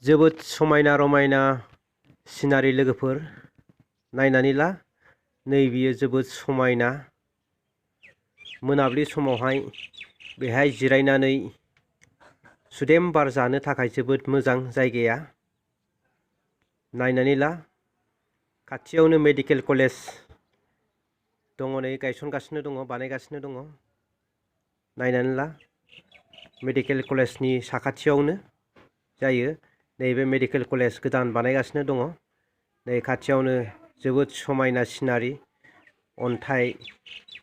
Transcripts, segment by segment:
जोबोद समायना रमायना सिनारि लोगोफोर नायनानै ला। नै बियो जोबोद समायना मोनाबिलि समावहाय बेहाय जिरायनानै सुदेम बार जानो थाखाय जोबोद मोजां जायगाया। नायनानै ला। खाथियावनो मेडिकेल कलेज दङ, नै गायसनगासिनो दङ, बानायगासिनो दङ। नायनानै ला। मेडिकेल कलेजनि साखाथियावनो जायो। नैबे मेडिकेल कलेज गोदान बानायगासिनो दङ। नै खाथियावनो जोबोद समायना सिनारि, अन्थाइ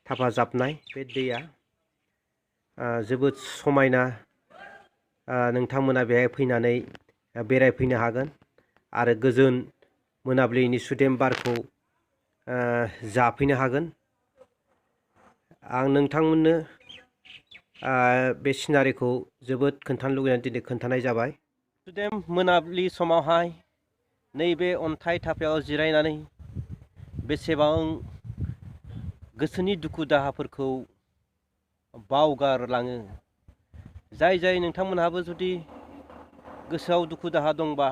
थाफाजाबनाय बे दैया जोबोद समायना। नोंथांमोना बेहाय फैनानै बेरायफैनो हागोन आरो गोजोन मोनाबिलिनि सुदेम बारखौ जाफैनो हागोन। आं नोंथांमोननो बे सिनारिखौ जोबोद खोन्थानो लुगैनानै दिनै खोन्थानाय जाबाय। सुदेम मोनाबिलि समावहाय नैबे अन्थाइ थाफायाव जिरायनानै बेसेबां गोसोनि दुखु दाहाफोरखौ बावगारलाङो। जाय नोंथांमोनहाबो जुदि गोसोआव दुखु दाहा दंबा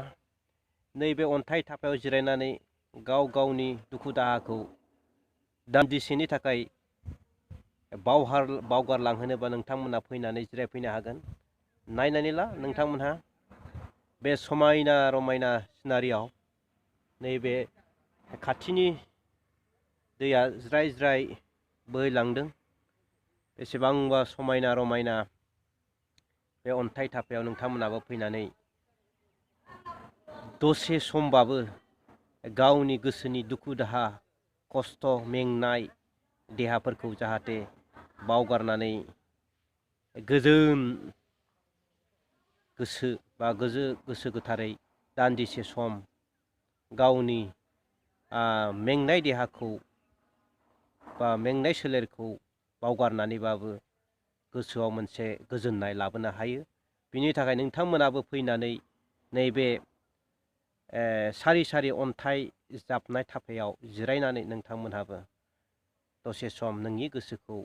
नैबे अन्थाइ थाफायाव जिरायनानै गावनि दुखु दाहाखौ दान्दिसेनि थाखाय बावगारलांहोनोबा नोंथांमोना फैनानै जिरायफैनो हागोन। नायनानै ला नोंथांमोनहा बे समायना रमायना सिनारियाव नैबे खाथिनि दैया ज्राय ज्राय बोहैलांदों। बेसेबांबा समायना रमायना बे अन्थाइ थाफायाव नोंथांमोनाबो फैनानै दसे समबाबो गावनि गोसोनि दुखु दाहा, खस्थ', मेंनाय देहाफोरखौ जाहाथे बावगारनानै गोजोन गोसो बा गोसो गोथारै दान्दिसे सम गावनि मेंनाय देहाखौ बा मेंनाय सोलेरखौ बावगारनानैबाबो गोसोआव मोनसे गोजोननाय लाबोनो हायो। बिनि थाखाय नोंथांमोनाबो फैनानै नैबे सारि सारि अन्थाइ जाबनाय थाफायाव जिरायनानै नोंथांमोनहाबो दसे सम नोंनि गोसोखौ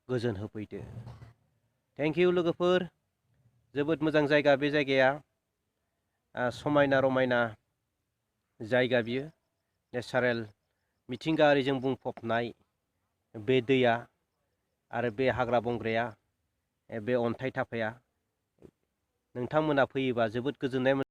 गोजोन होफैदो। थेंक इउ लोगोफोर। जोबोद मोजां जायगा बे जायगाया। समायना रमायना जायगा बियो। नेचारेल मिथिंगायारिजों बुंफबनाय बे दैया आरो बे हाग्रा बंग्राया, बे अन्थाइ थाफाया। नोंथांमोना फैयोबा जोबोद गोजोननाय मोनो।